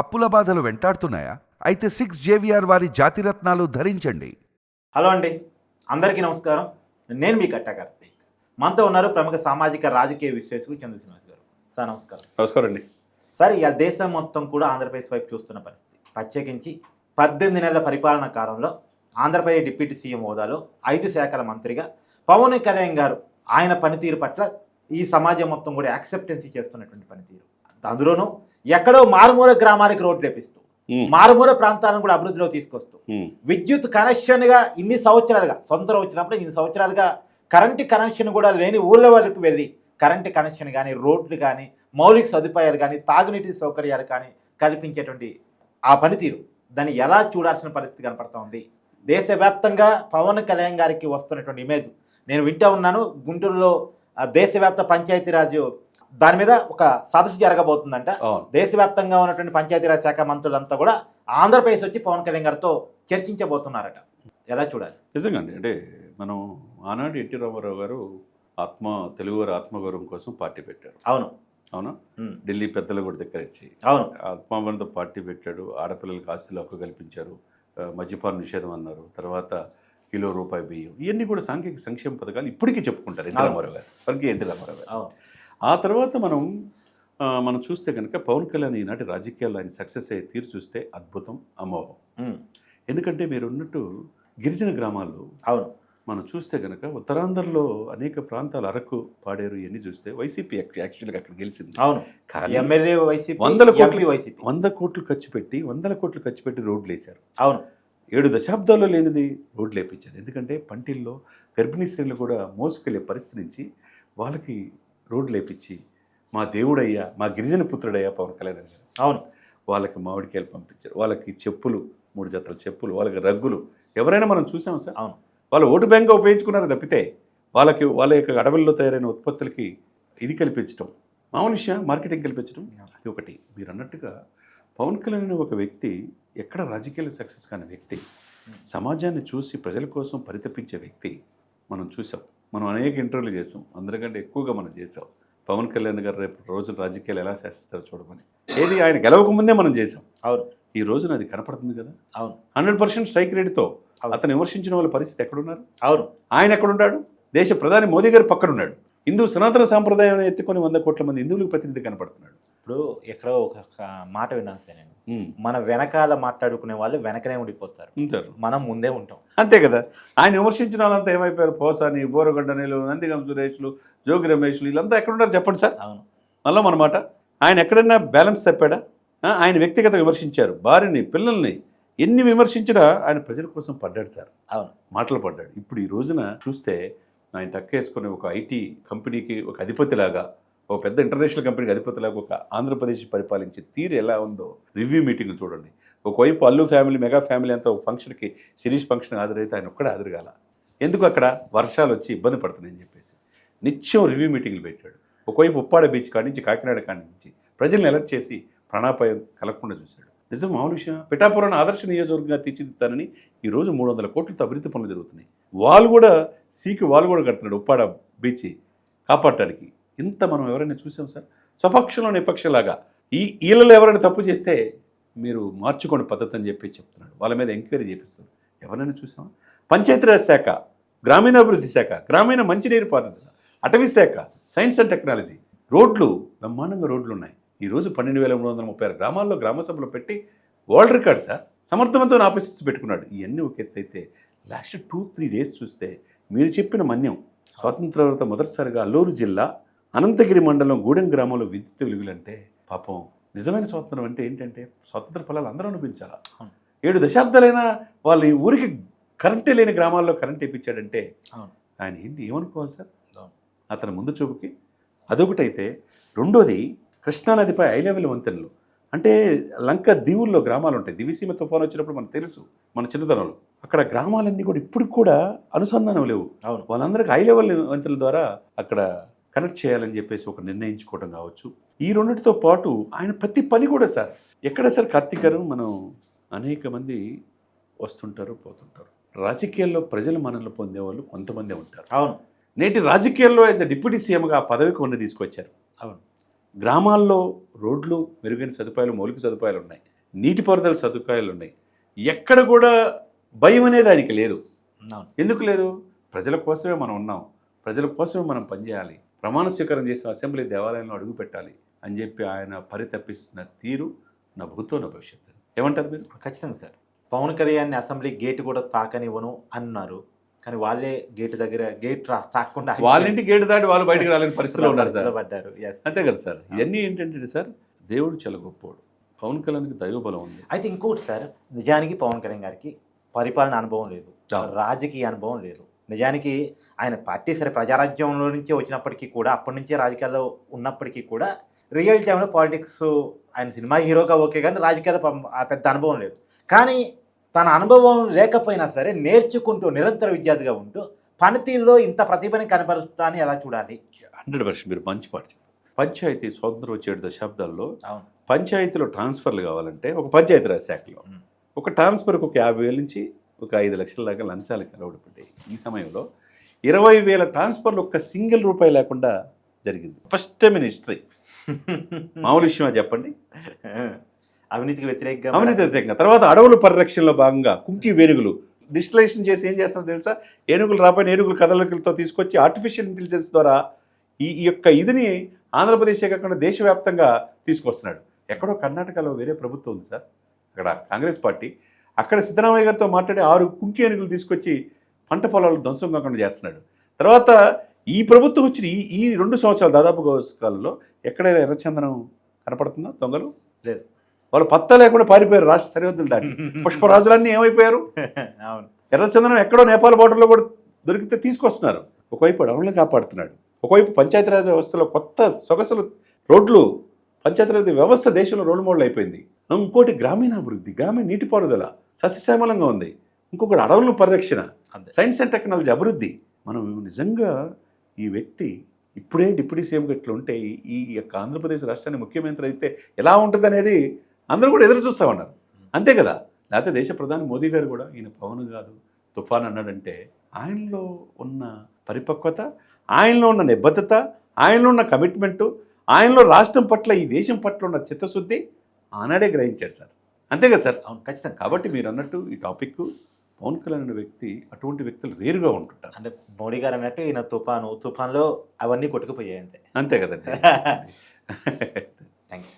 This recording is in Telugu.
అప్పుల బాధలు వెంటాడుతున్నాయా? అయితే 6 JVR వారి జాతిరత్నాలు ధరించండి. హలో అండి, అందరికీ నమస్కారం. నేను మీ కట్టా కార్తీక్. మనతో ఉన్నారు ప్రముఖ సామాజిక రాజకీయ విశ్లేషకులు చంద్ర శ్రీనివాస్ గారు. సార్ నమస్కారం. నమస్కారం అండి. సార్, ఇక దేశం మొత్తం కూడా ఆంధ్రప్రదేశ్ వైపు చూస్తున్న పరిస్థితి. ప్రత్యేకించి 18 నెలల పరిపాలన కాలంలో ఆంధ్రప్రదేశ్ డిప్యూటీ సీఎం హోదాలో 5 శాఖల మంత్రిగా పవన్ కళ్యాణ్ గారు ఆయన పనితీరు పట్ల ఈ సమాజం మొత్తం కూడా యాక్సెప్టెన్సీ చేస్తున్నటువంటి పనితీరు, అందులోనూ ఎక్కడో మారుమూల గ్రామానికి రోడ్లు వేపిస్తూ మారుమూల ప్రాంతాలను కూడా అభివృద్ధిలో తీసుకొస్తూ విద్యుత్ కనెక్షన్గా ఇన్ని సంవత్సరాలుగా సొంతం వచ్చినప్పుడు ఇన్ని సంవత్సరాలుగా కరెంటు కనెక్షన్ కూడా లేని ఊళ్ళ వరకు వెళ్ళి కరెంటు కనెక్షన్ కానీ రోడ్లు కానీ మౌలిక సదుపాయాలు కానీ తాగునీటి సౌకర్యాలు కానీ కల్పించేటువంటి ఆ పనితీరు దాన్ని ఎలా చూడాల్సిన పరిస్థితి కనపడతా ఉంది. దేశవ్యాప్తంగా పవన్ కళ్యాణ్ గారికి వస్తున్నటువంటి ఇమేజ్ నేను వింటూ ఉన్నాను. గుంటూరులో దేశవ్యాప్త పంచాయతీరాజ్ దాని మీద ఒక సదస్సు జరగబోతుందంట. దేశవ్యాప్తంగా ఉన్నటువంటి పంచాయతీరాజ్ శాఖ మంత్రులంతా కూడా ఆంధ్రప్రదేశ్ వచ్చి పవన్ కళ్యాణ్ గారితో చర్చించబోతున్నారట. ఎలా చూడాలి? నిజంగా అండి, అంటే మనం ఆనాడు ఎన్టీ రామారావు గారు తెలుగువారి ఆత్మగౌరవం కోసం పార్టీ పెట్టారు. అవునా? ఢిల్లీ పెద్దలు కూడా దగ్గర ఇచ్చి ఆత్మాభిమానంతో పార్టీ పెట్టాడు. ఆడపిల్లలకు ఆస్తులు హక్కు కల్పించారు, మద్యపాన నిషేధం అన్నారు, తర్వాత కిలో రూపాయి బియ్యం, ఇవన్నీ కూడా సాంఘిక సంక్షేమ పథకాలు ఇప్పటికీ చెప్పుకుంటారు ఎన్టీ రామారావు గారు, స్వర్గీయ ఎన్టీ రామారావు గారు. ఆ తర్వాత మనం చూస్తే కనుక పవన్ కళ్యాణ్ ఈనాటి రాజకీయాల్లో ఆయన సక్సెస్ అయ్యే తీరు చూస్తే అద్భుతం, అమోఘం. ఎందుకంటే మీరు ఉన్నట్టు గిరిజన గ్రామాల్లో మనం చూస్తే కనుక ఉత్తరాంధ్రలో అనేక ప్రాంతాలు అరకు, పాడేరు ఇవన్నీ చూస్తే వైసీపీ యాక్చువల్గా అక్కడ గెలిచింది. ఎమ్మెల్యే వైసీపీ 100 కోట్లు ఖర్చు పెట్టి రోడ్లు వేశారు. 7 దశాబ్దాల్లో లేనిది రోడ్లు వేయించారు. ఎందుకంటే పంటిల్లో గర్భిణీ స్త్రీలు కూడా మోసుకెళ్లే పరిస్థితి నుంచి వాళ్ళకి రోడ్లు వేయించి మా దేవుడయ్యా, మా గిరిజన పుత్రుడయ్యా పవన్ కళ్యాణ్ గారు. వాళ్ళకి మామిడికాయలు పంపించారు, వాళ్ళకి చెప్పులు 3 జతల చెప్పులు, వాళ్ళకి రగ్గులు. ఎవరైనా మనం చూసాం సార్. వాళ్ళు ఓటు బ్యాంక్గా ఉపయోగించుకున్నారు తప్పితే వాళ్ళ యొక్క అడవుల్లో తయారైన ఉత్పత్తులకి ఇది కల్పించడం, మామూలు విషయం, మార్కెటింగ్ కల్పించడం, అది ఒకటి. మీరు అన్నట్టుగా పవన్ కళ్యాణ్ అనే ఒక వ్యక్తి ఎక్కడ రాజకీయాలకు సక్సెస్ కాని వ్యక్తి, సమాజాన్ని చూసి ప్రజల కోసం పరితపించే వ్యక్తి మనం చూసాం. మనం అనేక ఇంటర్వ్యూలు చేసాం, అందరికంటే ఎక్కువగా మనం చేసాం. పవన్ కళ్యాణ్ గారు రేపు రోజున రాజకీయాలు ఎలా శాసిస్తారో చూడమని. ఏది ఆయన గెలవక ముందే మనం చేసాం. ఈ రోజున అది కనపడుతుంది కదా. 100% స్ట్రైక్ రేట్తో అతను విమర్శించిన వాళ్ళ పరిస్థితి ఎక్కడున్నారు? ఆయన ఎక్కడున్నాడు? దేశ ప్రధాని మోదీ గారు పక్కనున్నాడు. హిందూ సనాతన సాంప్రదాయాన్ని ఎత్తుకొని 100 కోట్ల మంది హిందువులకు ప్రతినిధి కనపడుతున్నాడు. ఇప్పుడు ఎక్కడో ఒక మాట విన్నాను సార్ నేను, మన వెనకాల మాట్లాడుకునే వాళ్ళు వెనకనే ఉండిపోతారు, మనం ముందే ఉంటాం. అంతే కదా. ఆయన విమర్శించిన వాళ్ళంతా ఏమైపోయారు? పోసాని, బోరగడ్డనేలు, నందిగం సురేష్లు, జోగి రమేష్లు, వీళ్ళంతా ఎక్కడున్నారు చెప్పండి సార్. మళ్ళీ మన మాట, ఆయన ఎక్కడైనా బ్యాలెన్స్ తప్పాడా? ఆయన వ్యక్తిగత విమర్శించారు, భార్యని, పిల్లల్ని ఎన్ని విమర్శించినా ఆయన ప్రజల కోసం పడ్డాడు సార్. మాటలు పడ్డాడు. ఇప్పుడు ఈ రోజున చూస్తే ఆయన టక్కేసుకుని ఒక ఐటీ కంపెనీకి ఒక అధిపతిలాగా, ఒక పెద్ద ఇంటర్నేషనల్ కంపెనీకి అధిపతిలాగా ఒక ఆంధ్రప్రదేశ్ పరిపాలించే తీరు ఎలా ఉందో రివ్యూ మీటింగ్లు చూడండి. ఒకవైపు అల్లు ఫ్యామిలీ, మెగా ఫ్యామిలీ అంతా ఒక ఫంక్షన్కి, సిరీస్ ఫంక్షన్ హాజరైతే ఆయన ఒక్కడే హాజరుగాల. ఎందుకు? అక్కడ వర్షాలు వచ్చి ఇబ్బంది పడుతున్నాయని చెప్పేసి నిత్యం రివ్యూ మీటింగ్లు పెట్టాడు. ఒకవైపు ఉప్పాడ బీచ్ కాడి నుంచి, కాకినాడ కాడి నుంచి ప్రజల్ని అలర్ట్ చేసి ప్రాణాపాయం కలగకుండా చూశాడు. నిజం, మామూలు విషయం. పిఠాపురాన్ని ఆదర్శ నియోజకవర్గంగా తీర్చిదిద్దానని ఈరోజు 300 కోట్లతో అభివృద్ధి పనులు జరుగుతున్నాయి. వాళ్ళు కూడా కడుతున్నాడు ఉప్పాడ బీచ్ కాపాడటానికి. ఇంత మనం ఎవరైనా చూసాం సార్? స్వపక్షంలో నిపక్షలాగా వీళ్ళలో ఎవరైనా తప్పు చేస్తే మీరు మార్చుకోండి పద్ధతి అని చెప్పి చెప్తున్నాడు. వాళ్ళ మీద ఎంక్వైరీ చేపిస్తారు. ఎవరైనా చూసామా? పంచాయతీరాజ్ శాఖ, గ్రామీణాభివృద్ధి శాఖ, గ్రామీణ మంచినీరు పారుదల, అటవీ శాఖ, సైన్స్ అండ్ టెక్నాలజీ, రోడ్లు, బ్రహ్మాండంగా రోడ్లు ఉన్నాయి. ఈరోజు 12,336 గ్రామాల్లో గ్రామ సభలు పెట్టి వరల్డ్ రికార్డ్ సార్. సమర్థవంతమైన ఆఫీసర్స్ పెట్టుకున్నాడు. ఇవన్నీ ఒక ఎత్తు అయితే లాస్ట్ 2-3 డేస్ చూస్తే మీరు చెప్పిన మన్యం స్వాతంత్ర తర్వాత మొదటిసారిగా అల్లూరు జిల్లా అనంతగిరి మండలం గూడెం గ్రామంలో విద్యుత్ వెలుగులంటే పాపం నిజమైన స్వాతంత్రం అంటే ఏంటంటే స్వాతంత్ర ఫలాలు అందరూ అనిపించాలా. 7 దశాబ్దాలైనా వాళ్ళ ఊరికి కరెంటే లేని గ్రామాల్లో కరెంట్ వేయించాడంటే ఆయన ఏమనుకోవాలి సార్? అతని ముందు చూపుకి అదొకటైతే, రెండోది కృష్ణానదిపై హై లెవెల్ వంతెనలు. అంటే లంక దీవుల్లో గ్రామాలు ఉంటాయి. దివిసీమ తుఫాను వచ్చినప్పుడు మనకు తెలుసు, మన చిన్నతనంలో అక్కడ గ్రామాలన్నీ కూడా ఇప్పటికి కూడా అనుసంధానం లేవు. వాళ్ళందరికీ హై లెవెల్ వంతెనల ద్వారా అక్కడ కనెక్ట్ చేయాలని చెప్పేసి ఒక నిర్ణయించుకోవడం కావచ్చు. ఈ రెండింటితో పాటు ఆయన ప్రతి పని కూడా సార్, ఎక్కడ సార్ కార్తీక్ గారు, మనం అనేక మంది వస్తుంటారు, పోతుంటారు. రాజకీయాల్లో ప్రజలు మనల్ని పొందేవాళ్ళు కొంతమందే ఉంటారు. నేటి రాజకీయాల్లో యాజ్ అ డిప్యూటీ సీఎంగా ఆ పదవికి ఉన్న తీసుకొచ్చారు. గ్రామాల్లో రోడ్లు, మెరుగైన సదుపాయాలు, మౌలిక సదుపాయాలు ఉన్నాయి, నీటిపారుదల సదుపాయాలు ఉన్నాయి. ఎక్కడ కూడా భయం అనేది ఆయనకి లేదు. అవును. ఎందుకు లేదు? ప్రజల కోసమే మనం ఉన్నాం, ప్రజల కోసమే మనం పనిచేయాలి, ప్రమాణ స్వీకారం చేసి అసెంబ్లీ దేవాలయంలో అడుగు పెట్టాలి అని చెప్పి ఆయన పరితపిస్తున్న తీరు నా భూతో నా భవిష్యత్తు. ఏమంటారు మీరు? ఖచ్చితంగా sir. Pawan Kalyan assembly gate కూడా తాకనివ్వను అన్నారు, కానీ వాళ్ళే గేట్ దగ్గర తాకకుండా వాళ్ళ ఇంటి గేటు దాటి వాళ్ళు బయటకు రాలేని పరిస్థితిలో ఉన్నారు సార్. పడ్డారు. Yes. అంతే కదా సార్. ఇవన్నీ ఏంటంటే సార్, దేవుడు చాలా గొప్పవాడు, పవన్ కళ్యాణ్కి దైవబలం ఉంది. అయితే ఇంకోటి సార్, నిజానికి పవన్ కళ్యాణ్ గారికి పరిపాలన అనుభవం లేదు, అవును. రాజకీయ అనుభవం లేదు. నిజానికి ఆయన పార్టీ సరే ప్రజారాజ్యంలో నుంచే వచ్చినప్పటికీ కూడా, అప్పటి నుంచే రాజకీయాల్లో ఉన్నప్పటికీ కూడా రియల్ టైంలో పాలిటిక్స్ ఆయన సినిమా హీరోగా ఓకే, కానీ రాజకీయాల్లో పెద్ద అనుభవం లేదు. కానీ తన అనుభవం లేకపోయినా సరే నేర్చుకుంటూ నిరంతర విద్యార్థిగా ఉంటూ పనితీరులో ఇంత ప్రతిభని కనపరుస్తాన్ని ఎలా చూడాలి? 100% మీరు మంచి పాట చెప్పారు. పంచాయతీ స్వాతంత్రం వచ్చే 7 దశాబ్దాల్లో అవును. పంచాయతీలో ట్రాన్స్ఫర్లు కావాలంటే ఒక పంచాయతీరాజ్ శాఖలో ఒక ట్రాన్స్ఫర్కి ఒక 50,000 నుంచి ఒక 5 లక్షల దాకా లంచాలకు అలవాటు పడ్డాయి. ఈ సమయంలో 20,000 ట్రాన్స్ఫర్లు ఒక్క సింగిల్ రూపాయి లేకుండా జరిగింది. First time in history. మామూలు విషయమా చెప్పండి? అవినీతికి వ్యతిరేకంగా అవినీతి వ్యతిరేకంగా. తర్వాత అడవుల పరిరక్షణలో భాగంగా కుంకి వేనుగులు డిస్టిలేషన్ చేసి ఏం చేస్తారో తెలుసా? ఏనుగులు రాబోయిన ఏనుగుల కదలికలతో తీసుకొచ్చి ఆర్టిఫిషియల్ ఇంటెలిజెన్స్ ద్వారా ఈ యొక్క ఇదిని ఆంధ్రప్రదేశే కాకుండా దేశవ్యాప్తంగా తీసుకొస్తున్నాడు. ఎక్కడో కర్ణాటకలో వేరే ప్రభుత్వం ఉంది సార్, అక్కడ కాంగ్రెస్ పార్టీ, అక్కడ సిద్ధరామయ్య గారితో మాట్లాడి 6 కుంకి ఏనుగులు తీసుకొచ్చి పంట పొలాలు ధ్వంసం కాకుండా చేస్తున్నాడు. తర్వాత ఈ ప్రభుత్వం వచ్చిన ఈ 2 సంవత్సరాలు దాదాపు కాలంలో ఎక్కడైనా ఎర్రచందనం కనపడుతుందా? దొంగలు లేదు. వాళ్ళు పత్తా లేకుండా పారిపోయారు రాష్ట్ర సరిహద్దులు దాటి. పుష్పరాజులన్నీ ఏమైపోయారు? అవును. ఎర్రచందనం ఎక్కడో నేపాల్ బోర్డర్లో కూడా దొరికితే తీసుకొస్తున్నారు. ఒకవైపు అడవులను కాపాడుతున్నాడు, ఒకవైపు పంచాయతీరాజ్ వ్యవస్థలో కొత్త సొగసులు రోడ్లు, పంచాయతీరాజ్ వ్యవస్థ దేశంలో రోల్ మోడల్ అయిపోయింది. ఇంకోటి గ్రామీణాభివృద్ధి, గ్రామీణ నీటిపారుదల సస్యశ్యామలంగా ఉంది. ఇంకొకటి అడవులను పరిరక్షణ, సైన్స్ అండ్ టెక్నాలజీ అభివృద్ధి. మనం నిజంగా ఈ వ్యక్తి ఇప్పుడే డిప్యూటీ సీఎంగా ఇట్లా ఉంటే ఈ యొక్క ఆంధ్రప్రదేశ్ రాష్ట్రాన్ని ముఖ్యమంత్రి అయితే ఎలా ఉంటుంది అనేది అందరూ కూడా ఎదురు చూస్తామన్నారు. అంతే కదా? లేకపోతే దేశ ప్రధాని మోదీ గారు కూడా ఈయన పవన్ గారు తుఫాన్ అన్నాడంటే ఆయనలో ఉన్న పరిపక్వత, ఆయనలో ఉన్న నిబద్ధత, ఆయనలో ఉన్న కమిట్మెంటు, ఆయనలో రాష్ట్రం పట్ల ఈ దేశం పట్ల ఉన్న చిత్తశుద్ధి ఆనాడే గ్రహించాడు సార్. అంతే కదా సార్? అవును, ఖచ్చితంగా. కాబట్టి మీరు అన్నట్టు ఈ టాపిక్ పవన్ కళ్యాణ్ అనే వ్యక్తి అటువంటి వ్యక్తులు రేరుగా ఉంటుంటారు. అంటే మోడీ గారు అన్నట్టు ఈయన తుఫాన్లో అవన్నీ కొట్టుకుపోయాయి అంతే. అంతే కదండి. Thank you.